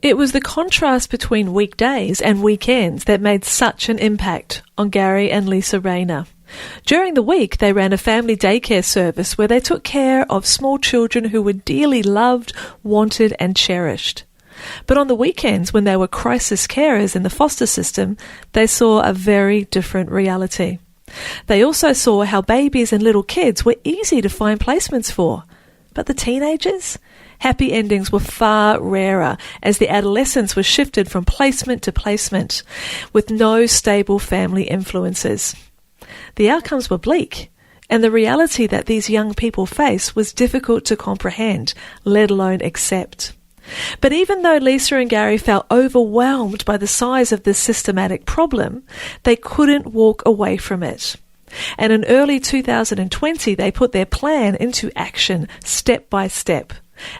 It was the contrast between weekdays and weekends that made such an impact on Gary and Lisa Rayner. During the week, they ran a family daycare service where they took care of small children who were dearly loved, wanted and cherished. But on the weekends, when they were crisis carers in the foster system, they saw a very different reality. They also saw how babies and little kids were easy to find placements for. But the teenagers? Happy endings were far rarer as the adolescents were shifted from placement to placement with no stable family influences. The outcomes were bleak, and the reality that these young people face was difficult to comprehend, let alone accept. But even though Lisa and Gary felt overwhelmed by the size of this systematic problem, they couldn't walk away from it. And in early 2020, they put their plan into action step by step.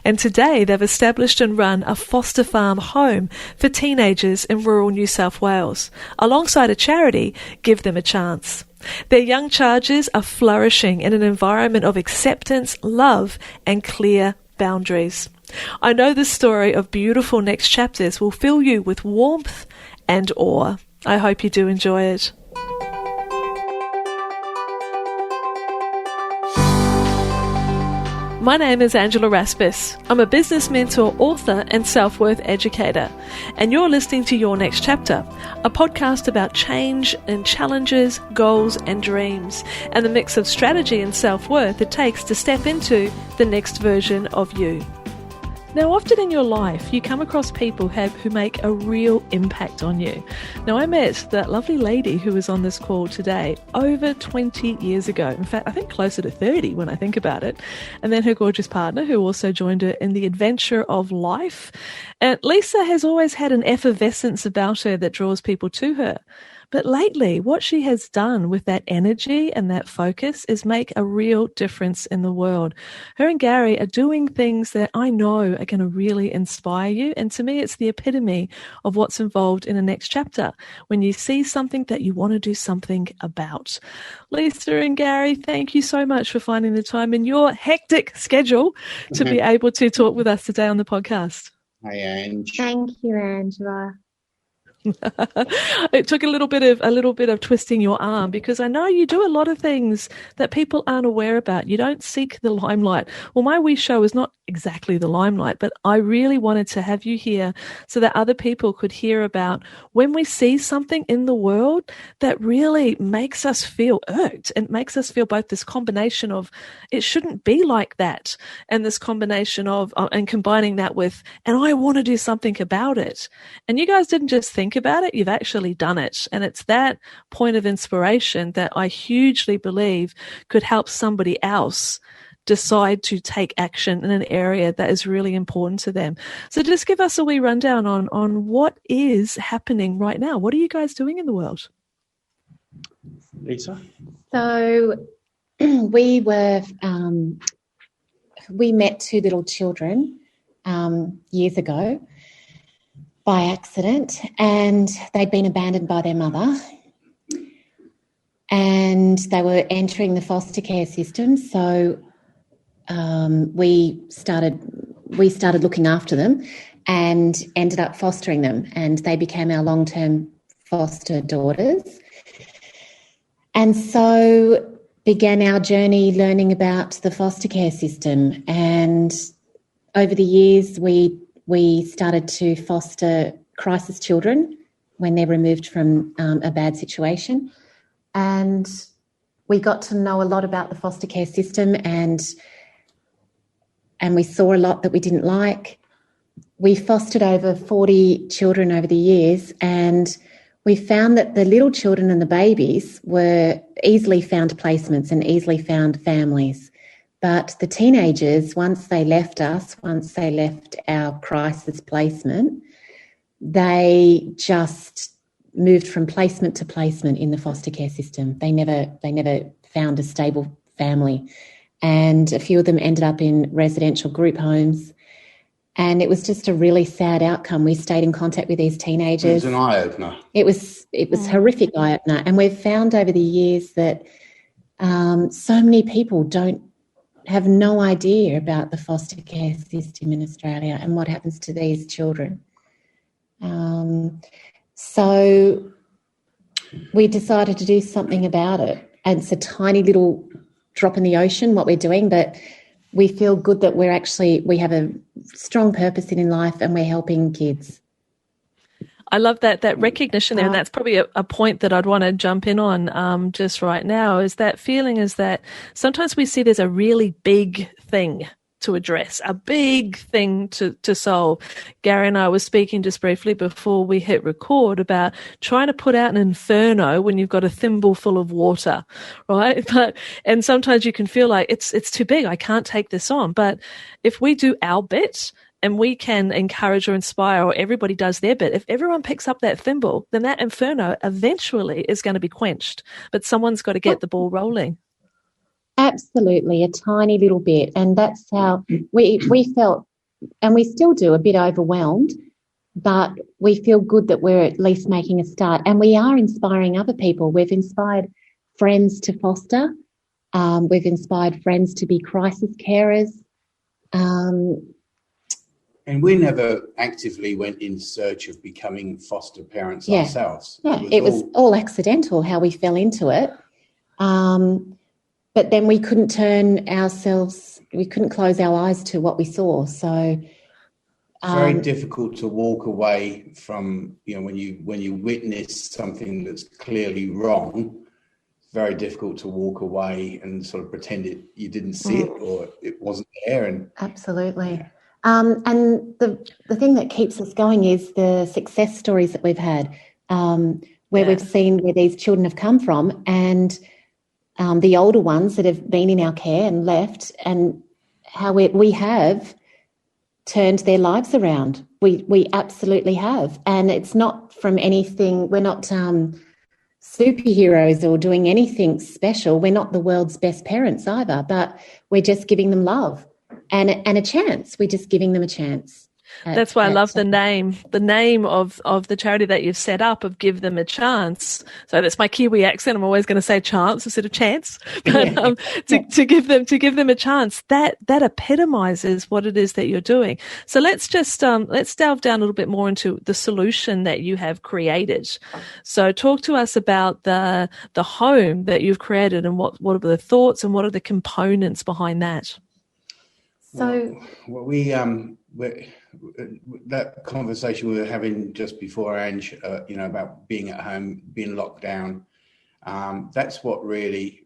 And today they've established and run a foster farm home for teenagers in rural New South Wales, alongside a charity, Give Them a Chance. Their young charges are flourishing in an environment of acceptance, love and clear boundaries. I know this story of beautiful next chapters will fill you with warmth and awe. I hope you do enjoy it. My name is Angela Raspis. I'm a business mentor, author and self-worth educator. And you're listening to Your Next Chapter, a podcast about change and challenges, goals and dreams, and the mix of strategy and self-worth it takes to step into the next version of you. Now, often in your life, you come across people who make a real impact on you. Now, I met that lovely lady who was on this call today over 20 years ago. In fact, I think closer to 30 when I think about it. And then her gorgeous partner who also joined her in the adventure of life. And Lisa has always had an effervescence about her that draws people to her. But lately, what she has done with that energy and that focus is make a real difference in the world. Her and Gary are doing things that I know are going to really inspire you. And to me, it's the epitome of what's involved in the next chapter. When you see something that you want to do something about. Lisa and Gary, thank you so much for finding the time in your hectic schedule to be able to talk with us today on the podcast. Hi, Ange. Thank you, Angela. It took a little bit of twisting your arm because I know you do a lot of things that people aren't aware about. You don't seek the limelight. Well, my wee show is not exactly the limelight, but I really wanted to have you here so that other people could hear about when we see something in the world that really makes us feel irked and makes us feel both this combination of it shouldn't be like that and this combination of and combining that with and I want to do something about it. And you guys didn't just think about it, you've actually done it. And it's that point of inspiration that I hugely believe could help somebody else decide to take action in an area that is really important to them. So just give us a wee rundown on what is happening right now. What are you guys doing in the world? Lisa? So we met two little children years ago by accident, and they'd been abandoned by their mother, and they were entering the foster care system. So we started looking after them and ended up fostering them, and they became our long-term foster daughters. And so began our journey learning about the foster care system. And over the years, we started to foster crisis children when they're removed from a bad situation. And we got to know a lot about the foster care system and we saw a lot that we didn't like. We fostered over 40 children over the years, and we found that the little children and the babies were easily found placements and easily found families. But the teenagers, once they left our crisis placement, they just moved from placement to placement in the foster care system. They never found a stable family. And a few of them ended up in residential group homes. And it was just a really sad outcome. We stayed in contact with these teenagers. It was an eye-opener. It was horrific eye-opener. And we've found over the years that so many people have no idea about the foster care system in Australia and what happens to these children. So we decided to do something about it. And it's a tiny little drop in the ocean, what we're doing, but we feel good that we have a strong purpose in life and we're helping kids. I love that recognition there, and that's probably a point that I'd want to jump in on just right now, is that feeling is that sometimes we see there's a really big thing to address, a big thing to solve. Gary and I were speaking just briefly before we hit record about trying to put out an inferno when you've got a thimble full of water, right? And sometimes you can feel like it's too big, I can't take this on. But if we do our bit, and we can encourage or inspire, or everybody does their bit, if everyone picks up that thimble, then that inferno eventually is going to be quenched. But someone's got to get the ball rolling. Absolutely, a tiny little bit. And that's how we felt, and we still do, a bit overwhelmed, but we feel good that we're at least making a start. And we are inspiring other people. We've inspired friends to foster. We've inspired friends to be crisis carers. And we never actively went in search of becoming foster parents ourselves. Yeah, it was all accidental how we fell into it. But then we couldn't close our eyes to what we saw. So it's very difficult to walk away from, when you witness something that's clearly wrong, it's very difficult to walk away and sort of pretend you didn't see it or it wasn't there. And absolutely. Yeah. And the thing that keeps us going is the success stories that we've had, where we've seen where these children have come from, and the older ones that have been in our care and left, and how we have turned their lives around. We absolutely have. And it's not from anything, we're not superheroes or doing anything special. We're not the world's best parents either, but we're just giving them love. And a chance. We're just giving them a chance. That's why I love the name of the charity that you've set up, of Give Them a Chance. So that's my Kiwi accent. I'm always going to say chance instead of chance, but to give them a chance. That epitomizes what it is that you're doing. So let's just let's delve down a little bit more into the solution that you have created. So talk to us about the home that you've created, and what are the thoughts and what are the components behind that. So that conversation we were having just before, Ange, about being at home, being locked down, that's what really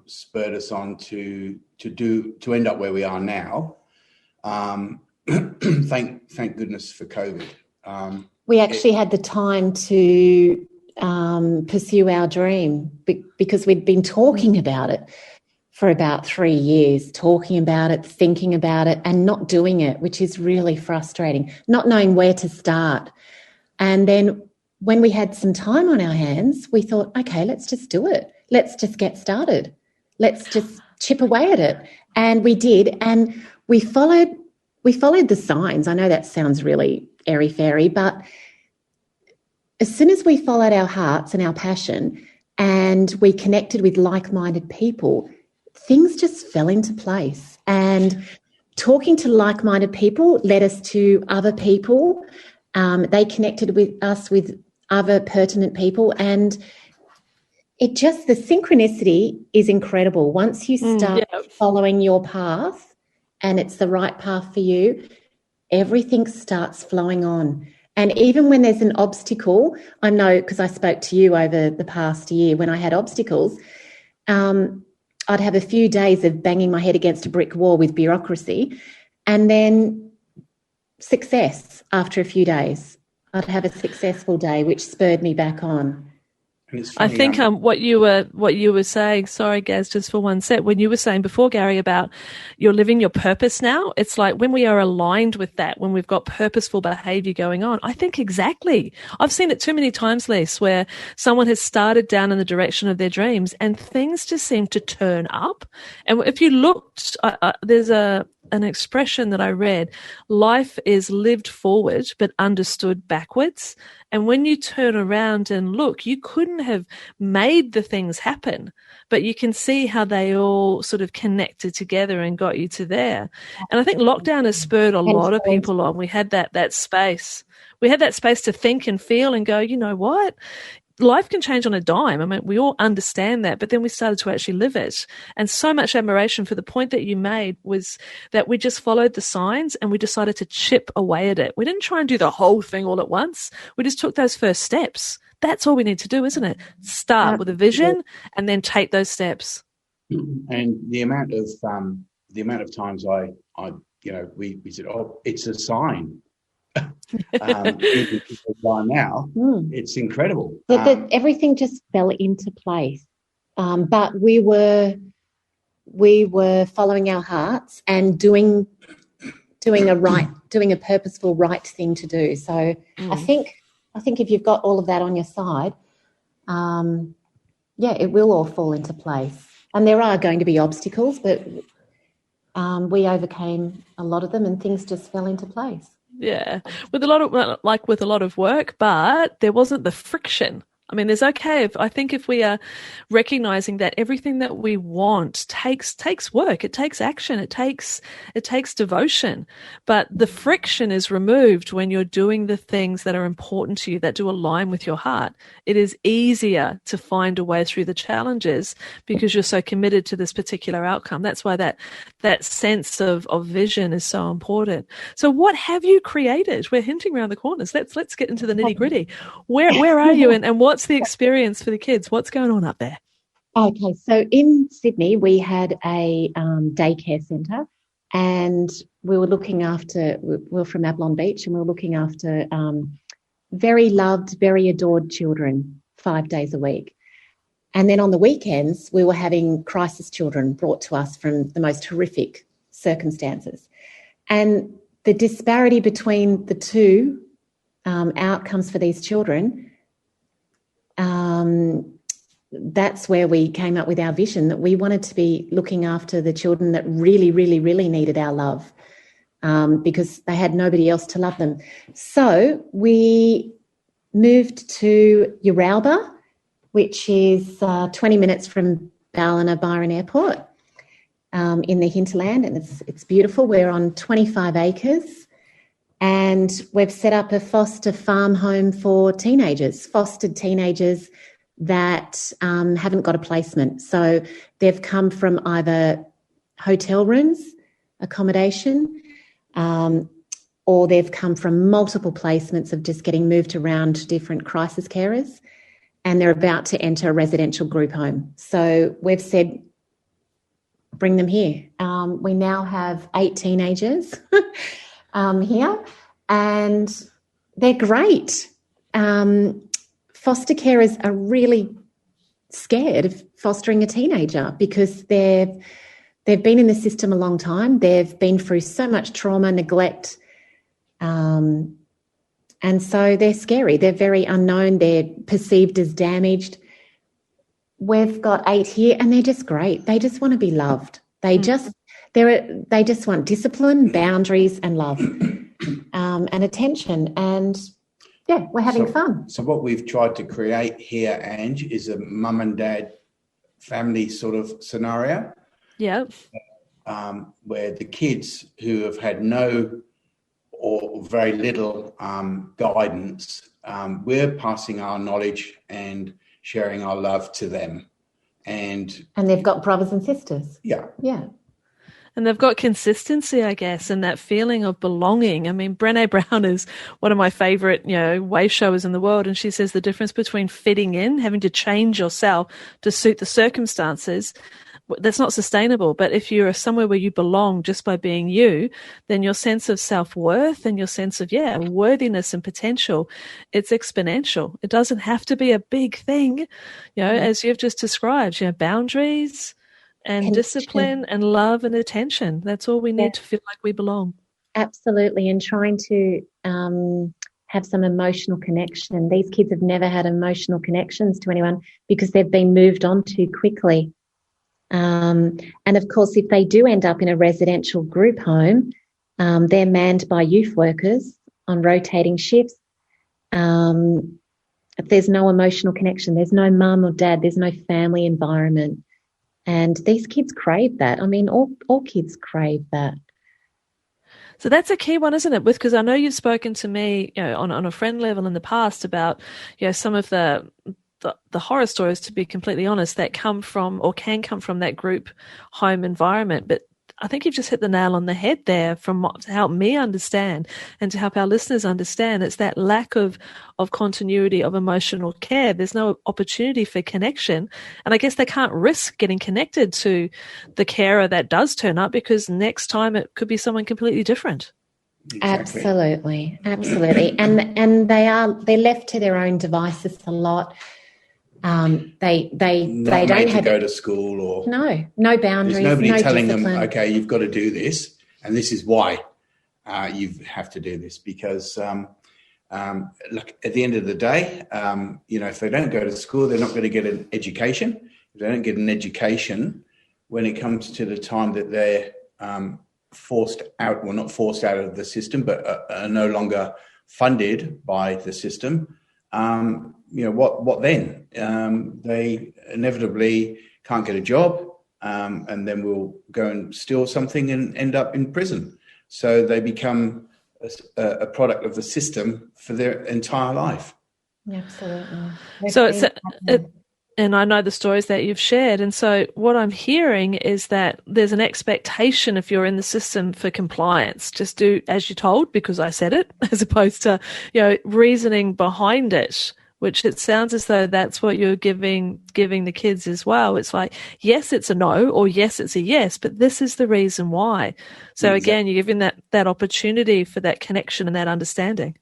spurred us on to end up where we are now. Thank goodness for COVID. We actually had the time to pursue our dream because we'd been talking about it for about 3 years, talking about it, thinking about it, and not doing it, which is really frustrating, not knowing where to start. And then when we had some time on our hands, we thought, okay, let's just do it. Let's just get started. Let's just chip away at it. And we did. And we followed the signs. I know that sounds really airy-fairy, but as soon as we followed our hearts and our passion and we connected with like-minded people, things just fell into place. And talking to like-minded people led us to other people. They connected with us with other pertinent people, and the synchronicity is incredible. Once you start following your path and it's the right path for you, everything starts flowing on. And even when there's an obstacle, I know because I spoke to you over the past year when I had obstacles, I'd have a few days of banging my head against a brick wall with bureaucracy, and then success after a few days. I'd have a successful day, which spurred me back on. I think what you were saying, sorry Gaz, just for one sec, when you were saying before, Gary, about you're living your purpose now, it's like when we are aligned with that, when we've got purposeful behaviour going on, I think exactly. I've seen it too many times, Lise, where someone has started down in the direction of their dreams and things just seem to turn up. And if you looked, there's a an expression that I read: life is lived forward but understood backwards. And when you turn around and look, you couldn't have made the things happen, but you can see how they all sort of connected together and got you to there. And I think lockdown has spurred a lot of people on. We had that space. We had that space to think and feel and go, you know what? Life can change on a dime. I mean, we all understand that, but then we started to actually live it. And so much admiration for the point that you made was that we just followed the signs and we decided to chip away at it. We didn't try and do the whole thing all at once. We just took those first steps. That's all we need to do, isn't it? Start with a vision and then take those steps. And the amount of times I we said, oh, it's a sign. Even by now, it's incredible. Everything just fell into place, but we were following our hearts and doing a purposeful right thing to do. So I think if you've got all of that on your side, it will all fall into place. And there are going to be obstacles, but we overcame a lot of them, and things just fell into place. Yeah, with a lot of work, but there wasn't the friction. I mean, I think if we are recognizing that everything that we want takes work, it takes action, it takes devotion, but the friction is removed when you're doing the things that are important to you, that do align with your heart. It is easier to find a way through the challenges because you're so committed to this particular outcome. That's why that sense of vision is so important. So what have you created? We're hinting around the corners. Let's get into the nitty gritty. Where are you and what's the experience for the kids? What's going on up there? Okay, so in Sydney we had a daycare centre, and we were from Avalon Beach, and we were looking after very loved, very adored children 5 days a week. And then on the weekends we were having crisis children brought to us from the most horrific circumstances. And the disparity between the two outcomes for these children, that's where we came up with our vision, that we wanted to be looking after the children that really, really, really needed our love, because they had nobody else to love them. So we moved to Yaralba, which is 20 minutes from Ballina Byron Airport, in the hinterland, and it's beautiful. We're on 25 acres. And we've set up a foster farm home for fostered teenagers that haven't got a placement. So they've come from either hotel rooms, accommodation, or they've come from multiple placements of just getting moved around to different crisis carers, and they're about to enter a residential group home. So we've said, bring them here. We now have 8 teenagers here, and they're great. Foster carers are really scared of fostering a teenager because they've been in the system a long time. They've been through so much trauma, neglect, and so they're scary. They're very unknown. They're perceived as damaged. We've got 8 here, and they're just great. They just want to be loved. They just want discipline, boundaries, and love, and attention. And yeah, we're having fun. So what we've tried to create here, Ange, is a mum and dad family sort of scenario. Yeah. Where the kids who have had no or very little guidance, we're passing our knowledge and sharing our love to them. And they've got brothers and sisters. Yeah. Yeah. And they've got consistency, I guess, and that feeling of belonging. I mean, Brené Brown is one of my favourite, way showers in the world. And she says the difference between fitting in, having to change yourself to suit the circumstances, that's not sustainable. But if you're somewhere where you belong just by being you, then your sense of self-worth and your sense of, worthiness and potential, it's exponential. It doesn't have to be a big thing, as you've just described, boundaries and discipline and love and attention. That's all we need to feel like we belong. Absolutely. And trying to have some emotional connection. These kids have never had emotional connections to anyone because they've been moved on too quickly. And of course, if they do end up in a residential group home, they're manned by youth workers on rotating shifts. There's no emotional connection. There's no mum or dad. There's no family environment. And these kids crave that. I mean, all kids crave that. So that's a key one, isn't it? Because I know you've spoken to me, on a friend level in the past about, some of the horror stories, to be completely honest, that come from or can come from that group home environment. But I think you've just hit the nail on the head there to help me understand and to help our listeners understand. It's that lack of continuity of emotional care. There's no opportunity for connection. And I guess they can't risk getting connected to the carer that does turn up, because next time it could be someone completely different. Exactly. Absolutely. And they're left to their own devices a lot. They don't have go to school, or no boundaries. There's nobody telling discipline. them, okay, you've got to do this, and this is why you have to do this. Because look, at the end of the day, if they don't go to school, they're not going to get an education. If they don't get an education, when it comes to the time that they're forced out, well, not forced out of the system, but are no longer funded by the system. What then? They inevitably can't get a job, and then will go and steal something and end up in prison. So they become a product of the system for their entire life. Absolutely. And I know the stories that you've shared. And so what I'm hearing is that there's an expectation, if you're in the system, for compliance. Just do as you're told because I said it, as opposed to, reasoning behind it, which it sounds as though that's what you're giving the kids as well. It's like, yes, it's a no, or yes, it's a yes, but this is the reason why. So again, you're giving that opportunity for that connection and that understanding.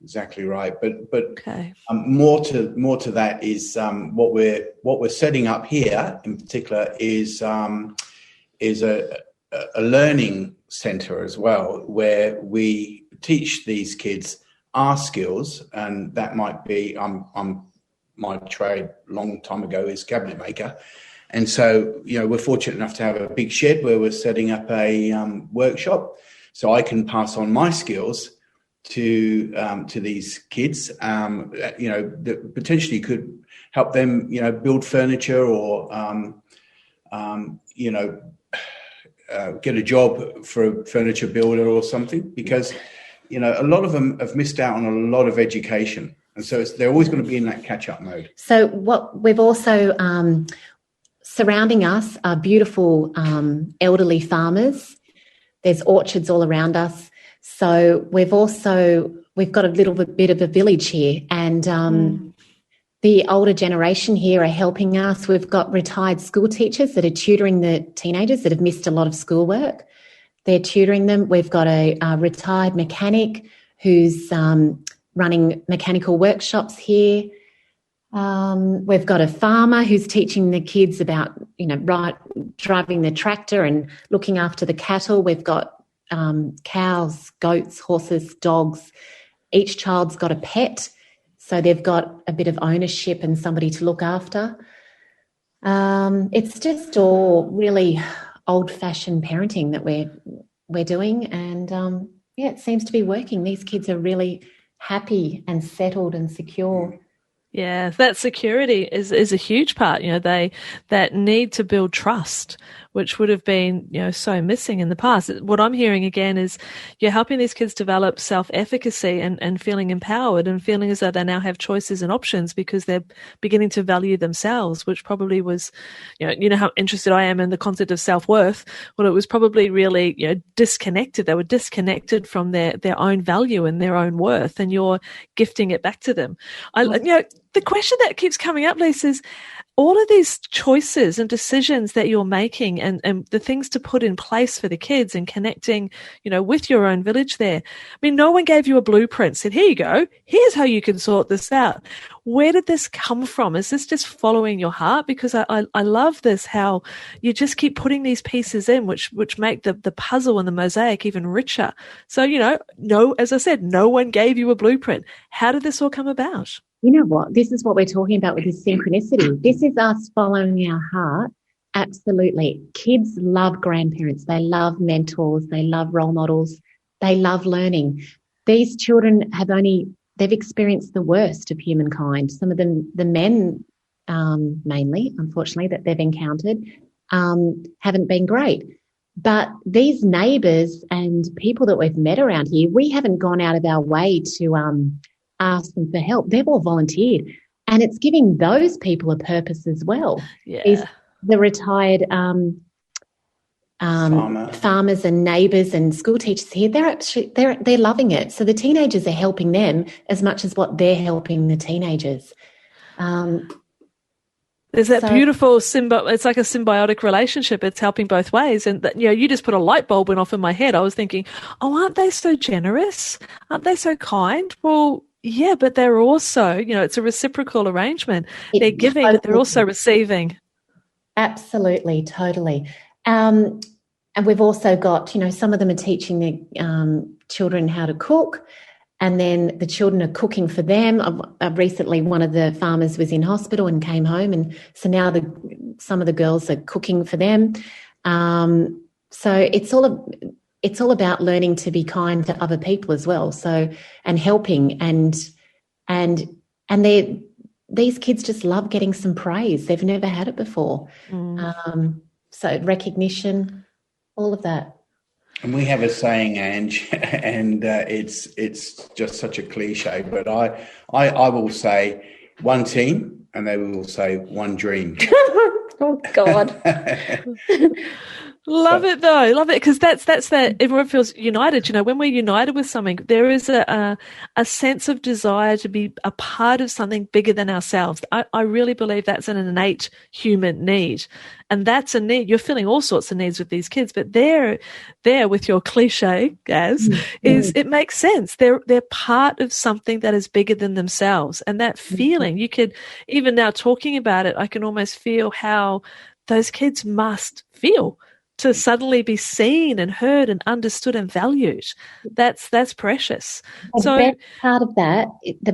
Exactly right, but okay. More to that is what we're setting up here in particular is a learning centre as well, where we teach these kids our skills, and that might be my trade long time ago is cabinet maker, and so we're fortunate enough to have a big shed where we're setting up a workshop, so I can pass on my skills to these kids, that potentially could help them, build furniture or, get a job for a furniture builder or something, because, a lot of them have missed out on a lot of education. And so they're always going to be in that catch-up mode. So what we've also, surrounding us are beautiful elderly farmers. There's orchards all around us. So we've got a little bit of a village here, and the older generation here are helping us. We've got retired school teachers that are tutoring the teenagers that have missed a lot of schoolwork. They're tutoring them. We've got a retired mechanic who's running mechanical workshops here. We've got a farmer who's teaching the kids about, driving the tractor and looking after the cattle. We've got cows, goats, horses, dogs. Each child's got a pet, so they've got a bit of ownership and somebody to look after. It's just all really old-fashioned parenting that we're doing, and it seems to be working. These kids are really happy and settled and secure. Yeah, that security is a huge part. That need to build trust, which would have been, so missing in the past. What I'm hearing again is you're helping these kids develop self-efficacy and feeling empowered and feeling as though they now have choices and options because they're beginning to value themselves, which probably was, how interested I am in the concept of self-worth. Well, it was probably really, disconnected. They were disconnected from their own value and their own worth, and you're gifting it back to them. The question that keeps coming up, Lisa, is all of these choices and decisions that you're making and the things to put in place for the kids and connecting, with your own village there. I mean, no one gave you a blueprint, said, here you go, here's how you can sort this out. Where did this come from? Is this just following your heart? Because I love this, how you just keep putting these pieces in, which make the puzzle and the mosaic even richer. So, as I said, no one gave you a blueprint. How did this all come about? You know what? This is what we're talking about with this synchronicity. This is us following our heart Absolutely. Kids love grandparents. They love mentors. They love role models. They love learning. These children they've experienced the worst of humankind. Some of them, the men mainly, unfortunately, that they've encountered haven't been great. But these neighbours and people that we've met around here, we haven't gone out of our way to ask them for help. They've all volunteered. And it's giving those people a purpose as well. Yeah. The retired farmers and neighbours and school teachers here, they're loving it. So the teenagers are helping them as much as what they're helping the teenagers. There's that beautiful it's like a symbiotic relationship. It's helping both ways. And you just put a light bulb went off in my head. I was thinking, oh, aren't they so generous? Aren't they so kind? Well, yeah, but they're also, it's a reciprocal arrangement. They're giving, but they're also receiving. Absolutely, totally. And we've also got, some of them are teaching the children how to cook, and then the children are cooking for them. Recently, one of the farmers was in hospital and came home, and so now some of the girls are cooking for them. So it's all about learning to be kind to other people as well. So, and helping, and these kids just love getting some praise. They've never had it before. So recognition, all of that. And we have a saying, Ange, and it's just such a cliche, but I will say one team, and they will say one dream. Oh, God. Love it though. Love it. Because that's that everyone feels united. When we're united with something, there is a sense of desire to be a part of something bigger than ourselves. I really believe that's an innate human need. And that's a need. You're feeling all sorts of needs with these kids, but there with your cliche, Gaz, is it makes sense. They're part of something that is bigger than themselves. And that feeling, you could, even now talking about it, I can almost feel how those kids must feel to suddenly be seen and heard and understood and valued. That's precious. The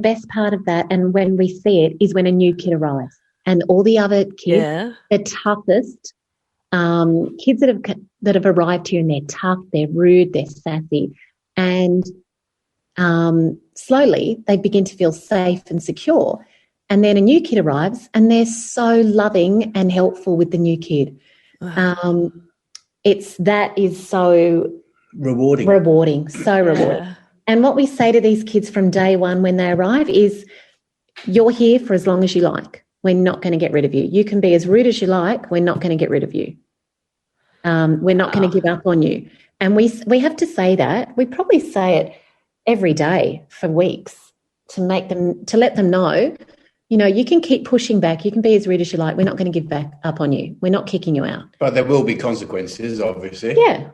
best part of that, and when we see it, is when a new kid arrives. And all the other kids, the toughest kids that have arrived here, and they're tough, they're rude, they're sassy. And slowly they begin to feel safe and secure. And then a new kid arrives, and they're so loving and helpful with the new kid. That is so rewarding, so rewarding. And what we say to these kids from day one when they arrive is, you're here for as long as you like. We're not going to get rid of you. You can be as rude as you like. We're not going to get rid of you. We're not going to give up on you. And we have to say that. We probably say it every day for weeks to let them know, you can keep pushing back. You can be as rude as you like. We're not going to give back up on you. We're not kicking you out. But there will be consequences, obviously. Yeah.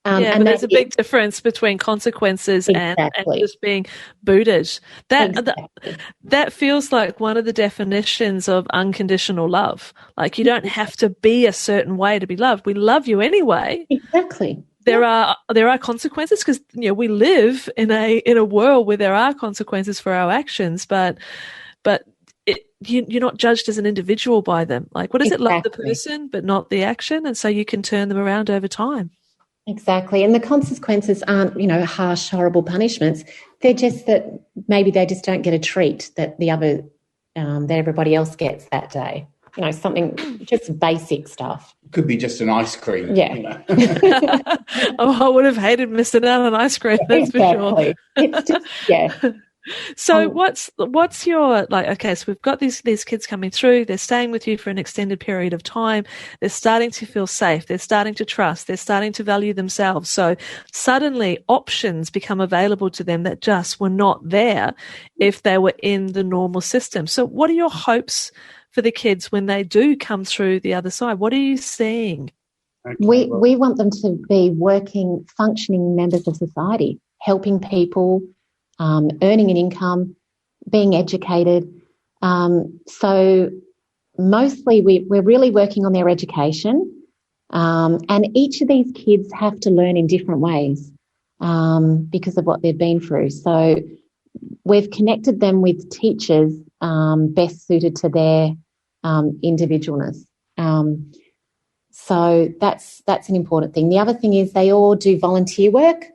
And there's a big difference between consequences and just being booted. That feels like one of the definitions of unconditional love. Like, you don't have to be a certain way to be loved. We love you anyway. Exactly. There are consequences, because we live in a world where there are consequences for our actions, but you're not judged as an individual by them. Like, what is it? Love the person, but not the action, and so you can turn them around over time. Exactly. And the consequences aren't, harsh, horrible punishments. They're just that maybe they just don't get a treat that that everybody else gets that day. Something, just basic stuff. Could be just an ice cream. Yeah. Oh, I would have hated missing out on ice cream. That's for sure. It's just, yeah. So what's your, okay, so we've got these kids coming through, they're staying with you for an extended period of time, they're starting to feel safe, they're starting to trust, they're starting to value themselves. So suddenly options become available to them that just were not there if they were in the normal system. So what are your hopes for the kids when they do come through the other side? What are you seeing? Okay, we want them to be working, functioning members of society, helping people, earning an income, being educated. So mostly we're really working on their education, and each of these kids have to learn in different ways because of what they've been through. So we've connected them with teachers best suited to their individualness. So that's an important thing. The other thing is they all do volunteer work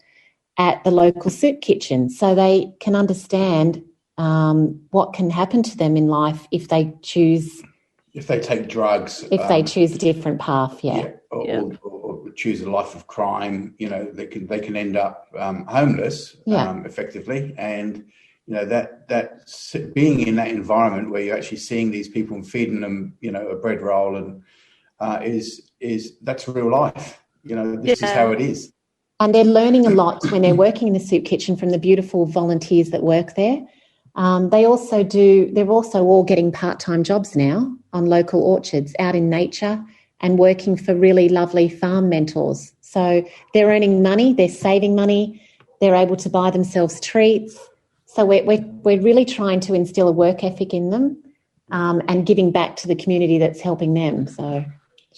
at the local soup kitchen, so they can understand what can happen to them in life if they take drugs, if they choose a different path, or choose a life of crime. They can end up homeless, effectively, and that being in that environment where you're actually seeing these people and feeding them, a bread roll, and that's real life. This is how it is. And they're learning a lot when they're working in the soup kitchen from the beautiful volunteers that work there. They're also all getting part-time jobs now on local orchards out in nature and working for really lovely farm mentors. So they're earning money, they're saving money, they're able to buy themselves treats. So we're really trying to instill a work ethic in them and giving back to the community that's helping them. So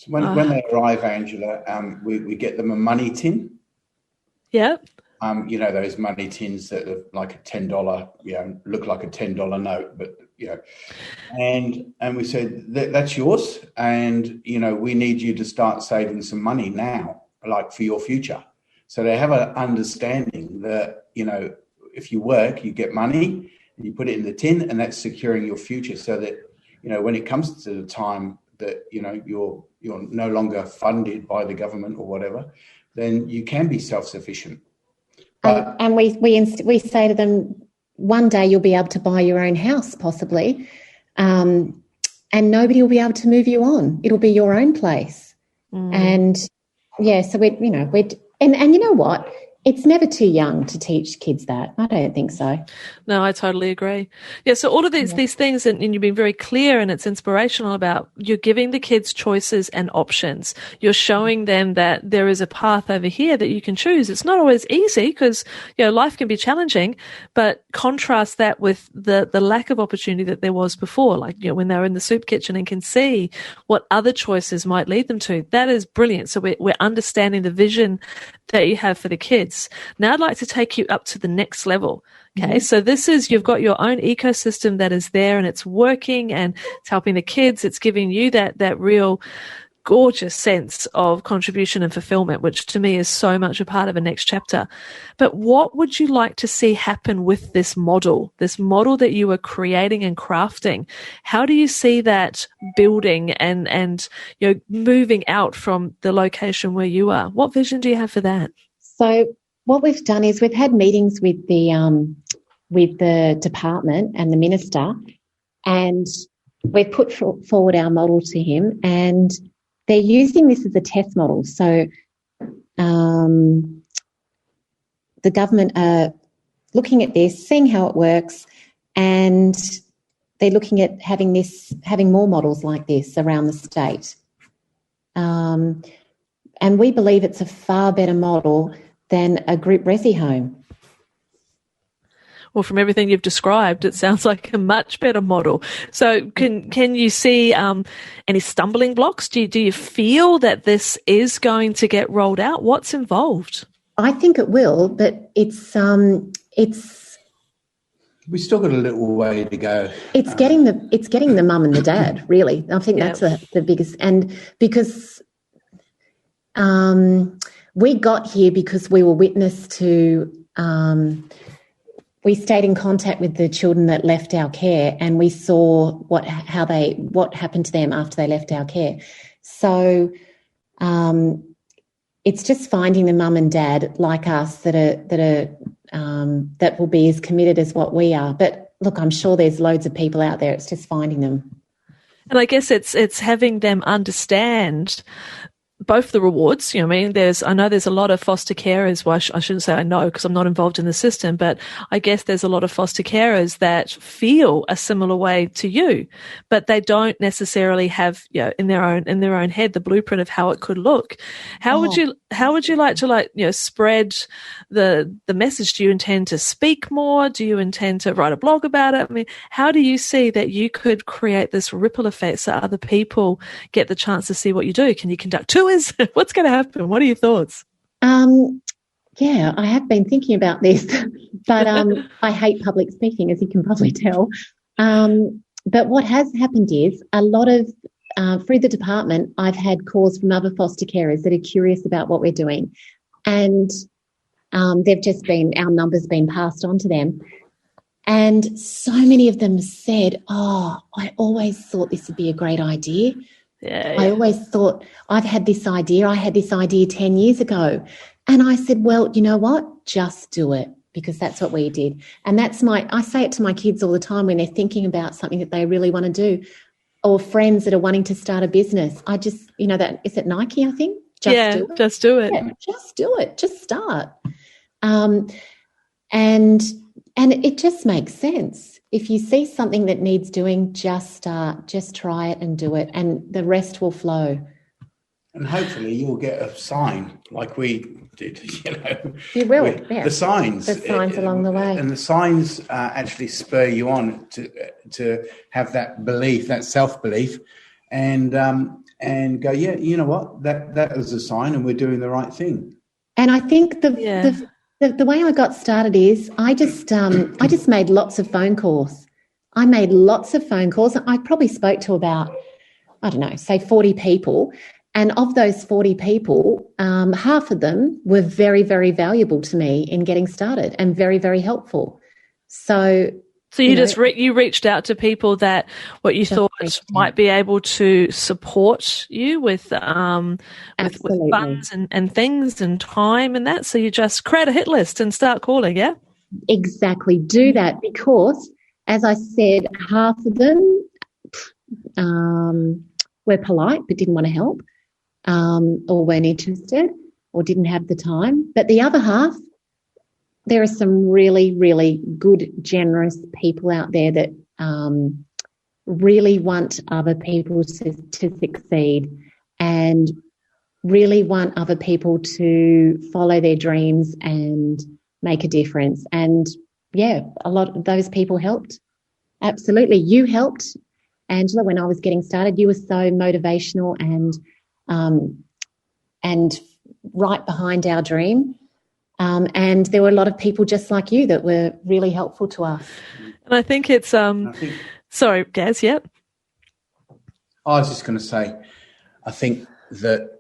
when they arrive, Angela, we get them a money tin. Yeah. Those money tins that are like a $10, look like a $10 note, but and we said that's yours, and we need you to start saving some money now, like for your future. So they have an understanding that if you work, you get money, and you put it in the tin, and that's securing your future. So that when it comes to the time that you're no longer funded by the government or whatever, then you can be self-sufficient. And we say to them, one day you'll be able to buy your own house, possibly, and nobody will be able to move you on. It'll be your own place. And so and you know what? It's never too young to teach kids that. I don't think so. No, I totally agree. Yeah, so all of these things, and you've been very clear, and it's inspirational about you're giving the kids choices and options. You're showing them that there is a path over here that you can choose. It's not always easy because, life can be challenging, but contrast that with the lack of opportunity that there was before, like, when they were in the soup kitchen and can see what other choices might lead them to. That is brilliant. So we're understanding the vision that you have for the kids. Now I'd like to take you up to the next level. Okay. So you've got your own ecosystem that is there and it's working and it's helping the kids. It's giving you that real gorgeous sense of contribution and fulfillment, which to me is so much a part of a next chapter. But what would you like to see happen with this model that you are creating and crafting? How do you see that building and moving out from the location where you are? What vision do you have for that? So what we've done is we've had meetings with the department and the minister, and we've put forward our model to him, and they're using this as a test model. So the government are looking at this, seeing how it works, and they're looking at having more models like this around the state. And we believe it's a far better model than a group resi home. Well, from everything you've described, it sounds like a much better model. So can you see any stumbling blocks? Do you feel that this is going to get rolled out? What's involved? I think it will, but it's we still got a little way to go. It's getting the mum and the dad, really. I think that's the biggest, and because we got here because we were witness to. We stayed in contact with the children that left our care, and we saw what happened to them after they left our care. So it's just finding the mum and dad like us that will be as committed as what we are. But look, I'm sure there's loads of people out there. It's just finding them. And I guess it's having them understand both the rewards. I know there's a lot of foster carers. Well, I shouldn't say I know because I'm not involved in the system, but I guess there's a lot of foster carers that feel a similar way to you, but they don't necessarily have, in their own head, the blueprint of how it could look. How would you like to spread the message? Do you intend to speak more? Do you intend to write a blog about it? How do you see that you could create this ripple effect so other people get the chance to see what you do? Can you conduct tours? What's going to happen? What are your thoughts? Yeah, I have been thinking about this, but I hate public speaking, as you can probably tell. But what has happened is a lot of through the department, I've had calls from other foster carers that are curious about what we're doing. And our numbers been passed on to them. And so many of them said, I always thought this would be a great idea. Yeah. I always thought I had this idea 10 years ago. And I said, well, you know what? Just do it, because that's what we did. And I say it to my kids all the time when they're thinking about something that they really want to do, or friends that are wanting to start a business. I just, that, is it Nike, I think? Just do it. Yeah, just do it. Just start. And it just makes sense. If you see something that needs doing, just start, just try it and do it, and the rest will flow. And hopefully you'll get a sign like we did, You will, yeah. The signs. The signs along the way. And the signs actually spur you on to have that belief, that self-belief, and go, yeah, you know what, that was a sign and we're doing the right thing. And I think the way I got started is I just made lots of phone calls. I probably spoke to about, I don't know, say 40 people. And of those 40 people, half of them were very, very valuable to me in getting started and very, very helpful. So you reached out to people that what you thought might be able to support you with funds and things and time and that. So you just create a hit list and start calling, yeah? Exactly. Do that, because, as I said, half of them were polite but didn't want to help, or weren't interested or didn't have the time. But the other half, there are some really, really good, generous people out there that really want other people to succeed and really want other people to follow their dreams and make a difference. And, yeah, a lot of those people helped. Absolutely. You helped, Angela, when I was getting started. You were so motivational and right behind our dream. And there were a lot of people just like you that were really helpful to us. And I think it's sorry, Gaz, yep. I was just going to say, I think that,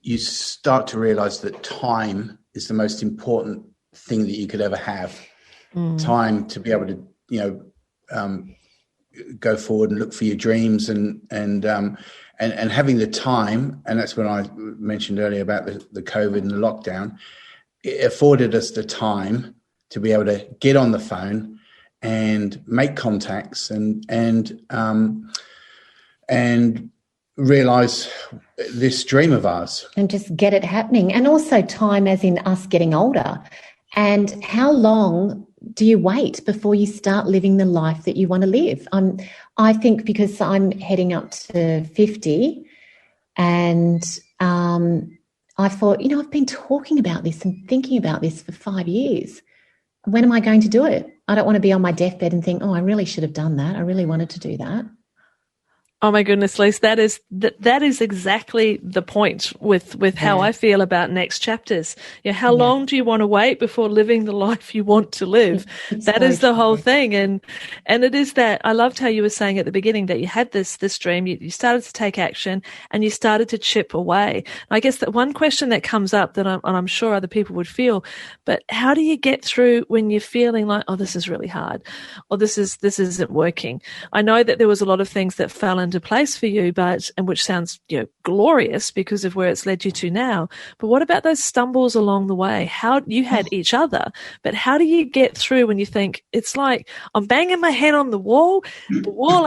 you start to realise that time is the most important thing that you could ever have. Time to be able to, go forward and look for your dreams and having the time. And that's when I mentioned earlier about the COVID and the lockdown. It afforded us the time to be able to get on the phone and make contacts and realise this dream of ours. And just get it happening. And also time as in us getting older. And how long do you wait before you start living the life that you want to live? I think because I'm heading up to 50 and I thought, I've been talking about this and thinking about this for 5 years. When am I going to do it? I don't want to be on my deathbed and think, I really should have done that. I really wanted to do that. Oh my goodness, Lise, that is exactly the point with how I feel about next chapters. How long do you want to wait before living the life you want to live? That is the whole thing. And it is that. I loved how you were saying at the beginning that you had this dream, you started to take action and you started to chip away. I guess that one question that comes up that I'm sure other people would feel, but how do you get through when you're feeling like, this is really hard, or this isn't working? I know that there was a lot of things that fell into place for you, and which sounds glorious because of where it's led you to now. But what about those stumbles along the way? How you had each other, but how do you get through when you think it's like I'm banging my head on the wall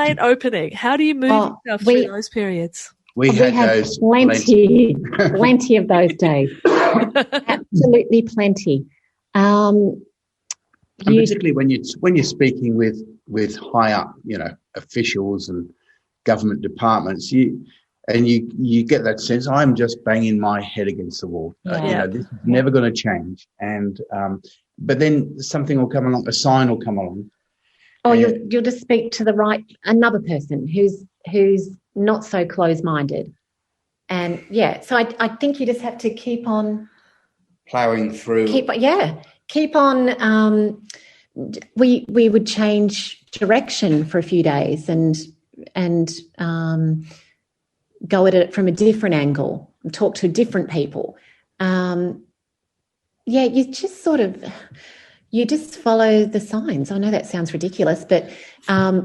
ain't opening? How do you move yourself through those periods? We had those plenty of those days. Absolutely plenty. And particularly when you're speaking with high up, officials and government departments, you get that sense, I'm just banging my head against the wall. This is never going to change. And but then something will come along, a sign will come along. Or you'll just speak to another person who's not so close-minded. And so I think you just have to keep on ploughing through. Keep on. We would change direction for a few days and go at it from a different angle, talk to different people. You just follow the signs. I know that sounds ridiculous, but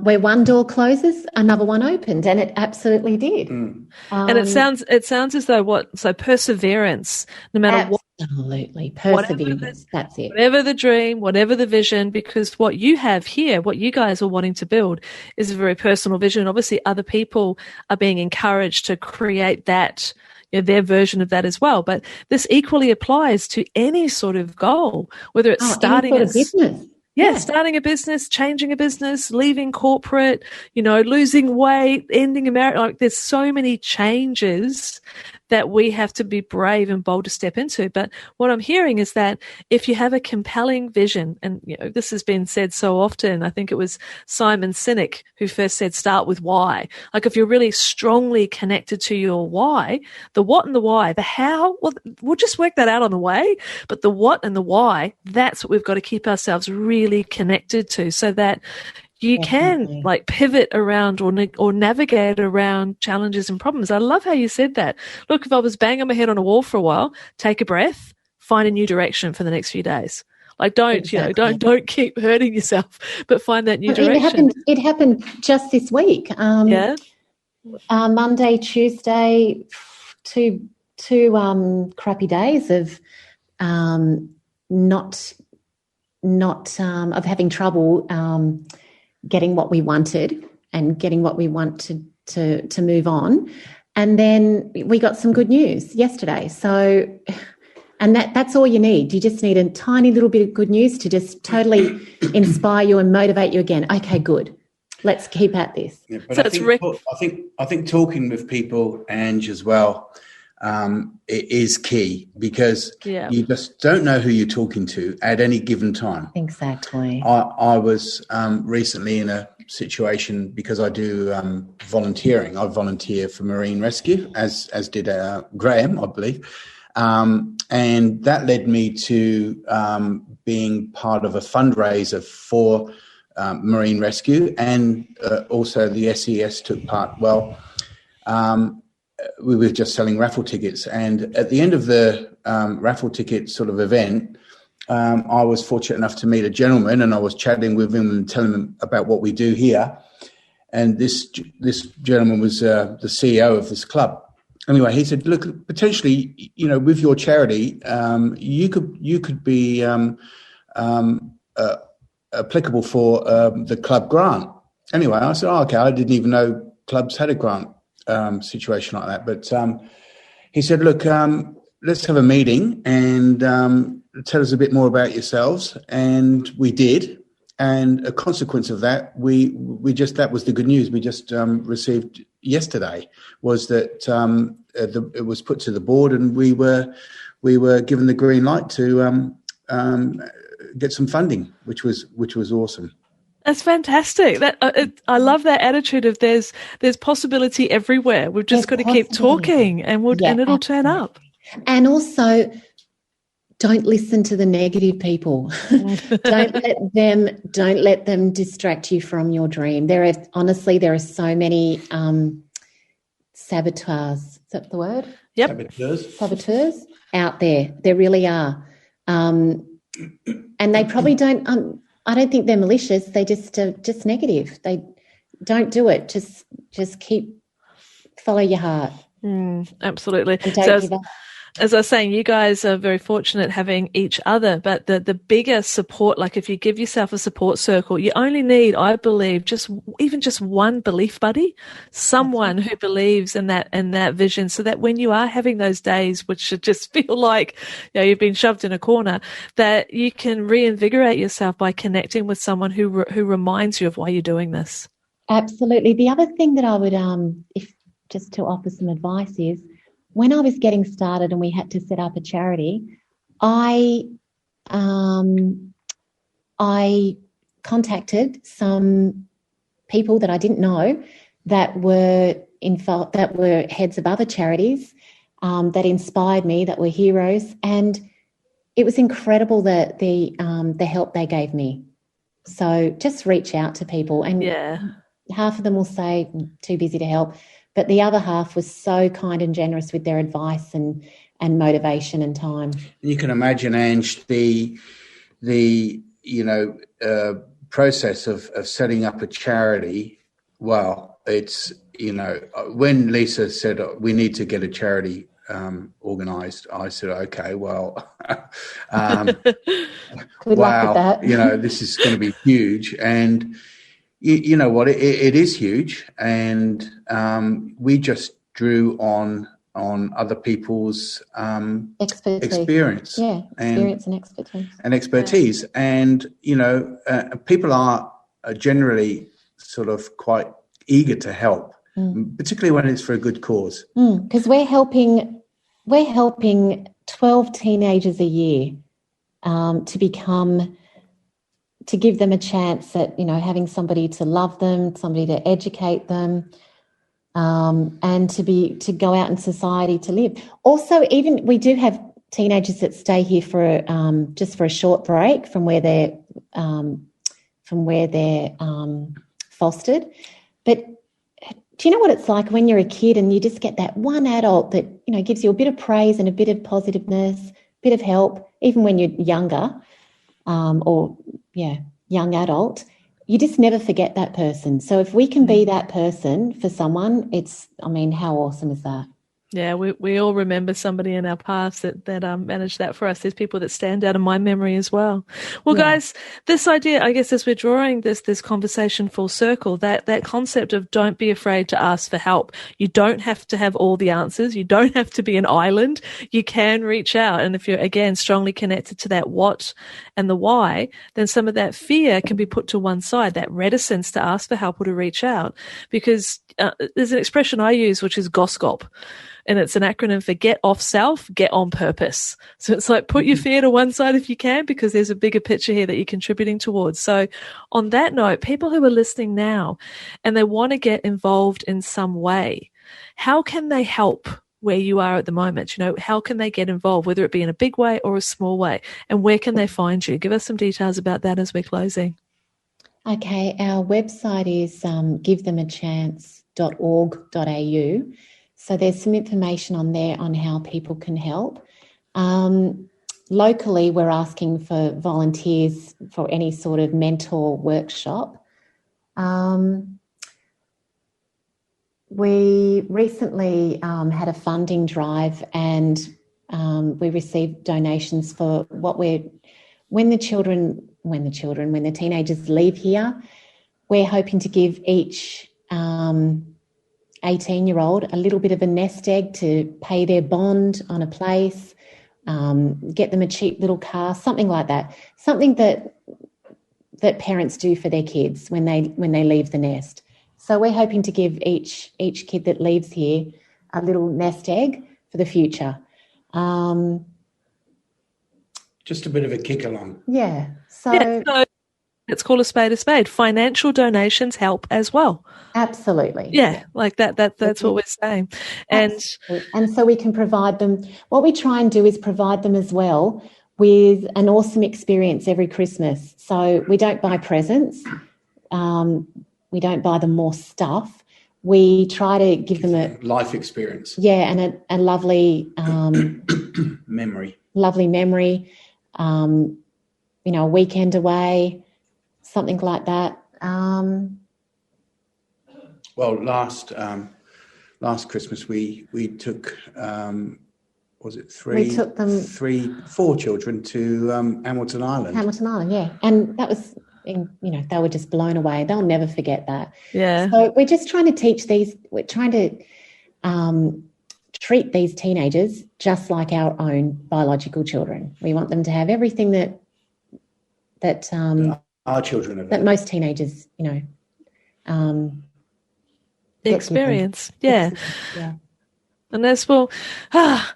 where one door closes, another one opened, and it absolutely did. And it sounds as though perseverance, no matter what. Absolutely, perseverance. That's it. Whatever the dream, whatever the vision, because what you have here, what you guys are wanting to build, is a very personal vision. Obviously, other people are being encouraged to create that, their version of that as well. But this equally applies to any sort of goal, whether it's starting a business. Yeah, starting a business, changing a business, leaving corporate, losing weight, ending a marriage. Like, there's so many changes that we have to be brave and bold to step into. But what I'm hearing is that if you have a compelling vision, and this has been said so often, I think it was Simon Sinek who first said, start with why. Like, if you're really strongly connected to your why, the what and the why, the how, well, we'll just work that out on the way. But the what and the why, that's what we've got to keep ourselves really connected to, so that you can pivot around or navigate around challenges and problems. I love how you said that. Look, if I was banging my head on a wall for a while, take a breath, find a new direction for the next few days. Like, don't keep hurting yourself, but find that new direction. It happened just this week. Monday, Tuesday, two crappy days of of having trouble getting what we wanted and getting what we wanted to move on. And then we got some good news yesterday. So, and that's all you need. You just need a tiny little bit of good news to just totally inspire you and motivate you again. Okay, good. Let's keep at this. Yeah, but I think talking with people, Ange, as well, it is key, because you just don't know who you're talking to at any given time. Exactly. I was recently in a situation, because I do volunteering. I volunteer for marine rescue, as did Graham, I believe. And that led me to being part of a fundraiser for marine rescue, and also the SES took part. Well, we were just selling raffle tickets, and at the end of the raffle ticket sort of event, I was fortunate enough to meet a gentleman, and I was chatting with him and telling him about what we do here. And this gentleman was the CEO of this club. Anyway, he said, "Look, potentially, with your charity, you could be applicable for the club grant." Anyway, I said, okay, I didn't even know clubs had a grant situation like that. But he said, look, let's have a meeting and tell us a bit more about yourselves. And we did. And a consequence of that, that was the good news we just received yesterday, was that it was put to the board, and we were given the green light to get some funding, which was awesome. That's fantastic. I love that attitude of there's possibility everywhere. We've just got to keep talking, and it'll turn up. And also, don't listen to the negative people. Don't let them distract you from your dream. There are so many saboteurs. Is that the word? Yep. Saboteurs out there. There really are. And they probably don't. I don't think they're malicious. They just negative. They don't do it. Just follow your heart. Absolutely. And don't give up. As I was saying, you guys are very fortunate having each other, but the bigger support, like if you give yourself a support circle, you only need, I believe, just one belief buddy, someone who believes in that vision, so that when you are having those days which should just feel like you've been shoved in a corner, that you can reinvigorate yourself by connecting with someone who reminds you of why you're doing this. Absolutely. The other thing that I would, if just to offer some advice, is when I was getting started and we had to set up a charity, I contacted some people that I didn't know that were heads of other charities that inspired me, that were heroes, and it was incredible that the help they gave me. So just reach out to people, and half of them will say too busy to help, but the other half was so kind and generous with their advice and motivation and time. You can imagine, Ange, the process of setting up a charity. Well, it's, when Lisa said we need to get a charity organised, I said, okay, well, good luck with that. This is going to be huge. And you know what, it is huge. And we just drew on other people's experience. Yeah, experience and expertise. And, people are generally sort of quite eager to help, particularly when it's for a good cause. Because we're helping 12 teenagers a year to give them a chance at, having somebody to love them, somebody to educate them, and to go out in society to live. Also, even we do have teenagers that stay here for just for a short break from where they're fostered. But do you know what it's like when you're a kid and you just get that one adult that gives you a bit of praise and a bit of positiveness, a bit of help, even when you're younger, young adult. You just never forget that person. So if we can be that person for someone, how awesome is that? Yeah, we all remember somebody in our past that managed that for us. There's people that stand out in my memory as well. Well, guys, this idea, I guess, as we're drawing this conversation full circle, that concept of don't be afraid to ask for help. You don't have to have all the answers. You don't have to be an island. You can reach out. And if you're, again, strongly connected to that what and the why, then some of that fear can be put to one side, that reticence to ask for help or to reach out. Because there's an expression I use, which is Goscop. And it's an acronym for get off self, get on purpose. So it's like put your fear to one side if you can, because there's a bigger picture here that you're contributing towards. So on that note, people who are listening now and they want to get involved in some way, how can they help where you are at the moment? How can they get involved, whether it be in a big way or a small way? And where can they find you? Give us some details about that as we're closing. Okay, our website is givethemachance.org.au. So there's some information on there on how people can help. Locally, we're asking for volunteers for any sort of mentor workshop. We recently had a funding drive, and we received donations for when the teenagers leave here, we're hoping to give each 18-year-old a little bit of a nest egg to pay their bond on a place, get them a cheap little car, something like that. Something that parents do for their kids when they leave the nest. So we're hoping to give each kid that leaves here a little nest egg for the future. Just a bit of a kick along. Yeah. So let's call a spade. Financial donations help as well. Absolutely. Yeah, like that's what we're saying. And so we can provide them, what we try and do is provide them as well with an awesome experience every Christmas. So we don't buy presents. We don't buy them more stuff. We try to give them a life experience. Yeah, and a lovely memory. Lovely memory. A weekend away, something like that. Well, last Christmas we took was it three? We took them 4 children to Hamilton Island. Hamilton Island, yeah, and that was they were just blown away. They'll never forget that. Yeah. So we're just trying to teach these. We're trying to treat these teenagers just like our own biological children. We want them to have everything that our children have. That most teenagers, experience. Yeah. And that's,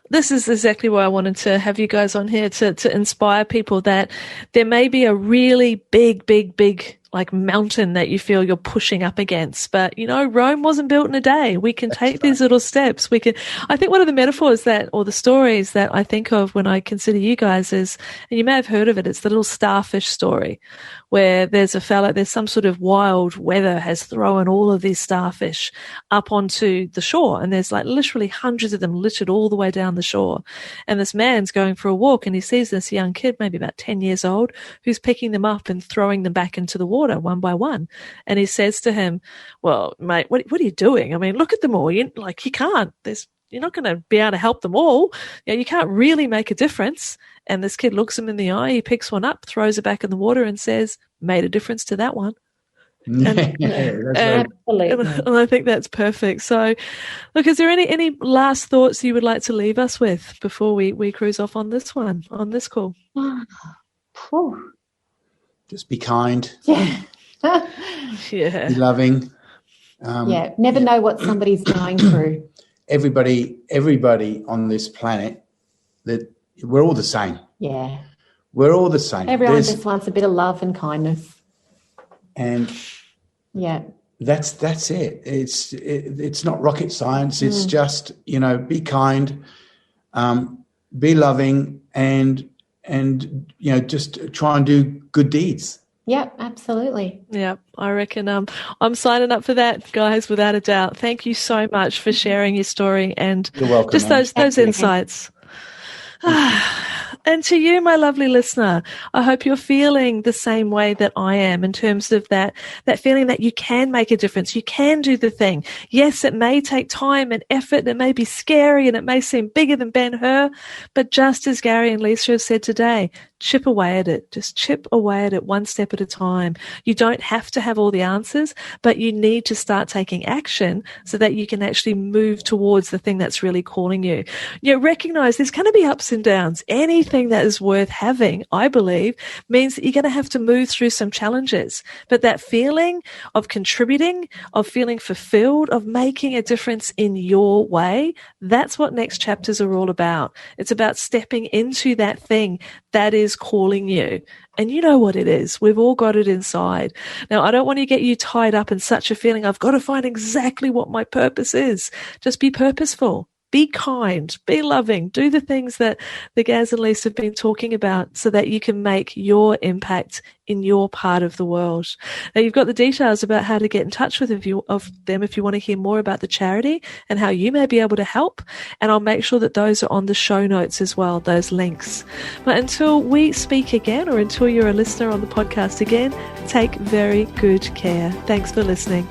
this is exactly why I wanted to have you guys on here to inspire people that there may be a really big like mountain that you feel you're pushing up against. But, Rome wasn't built in a day. We can take these little steps. I think one of the metaphors or the stories that I think of when I consider you guys is, and you may have heard of it, it's the little starfish story, where there's some sort of wild weather has thrown all of these starfish up onto the shore. And there's like literally hundreds of them littered all the way down the shore. And this man's going for a walk and he sees this young kid, maybe about 10 years old, who's picking them up and throwing them back into the water one by one. And he says to him, well, mate, what are you doing? I mean, look at them all. You can't. You're not going to be able to help them all. You can't really make a difference. And this kid looks him in the eye. He picks one up, throws it back in the water and says, made a difference to that one. Absolutely. And I think that's perfect. So, look, is there any last thoughts you would like to leave us with before we cruise off on this call? Just be kind. Yeah. Yeah. Be loving. Never know what somebody's going through. Everybody on this planet, that we're all the same. Yeah. We're all the same. Everyone just wants a bit of love and kindness. And that's it. It's not rocket science. It's just, be kind, be loving, and just try and do good deeds. Yeah, absolutely. Yeah, I reckon I'm signing up for that, guys, without a doubt. Thank you so much for sharing your story and you're welcome, just those insights. And to you, my lovely listener, I hope you're feeling the same way that I am in terms of that feeling that you can make a difference. You can do the thing. Yes, it may take time and effort. And it may be scary and it may seem bigger than Ben-Hur. But just as Gary and Lisa have said today, chip away at it. Just chip away at it one step at a time. You don't have to have all the answers, but you need to start taking action so that you can actually move towards the thing that's really calling you. Recognize there's going to be ups and downs. Anything that is worth having, I believe, means that you're going to have to move through some challenges. But that feeling of contributing, of feeling fulfilled, of making a difference in your way, that's what next chapters are all about. It's about stepping into that thing that is calling you. And you know what it is. We've all got it inside. Now, I don't want to get you tied up in such a feeling, I've got to find exactly what my purpose is. Just be purposeful. Be kind, be loving, do the things that the Gaz and Lisa have been talking about so that you can make your impact in your part of the world. Now, you've got the details about how to get in touch with them if you want to hear more about the charity and how you may be able to help. And I'll make sure that those are on the show notes as well, those links. But until we speak again, or until you're a listener on the podcast again, take very good care. Thanks for listening.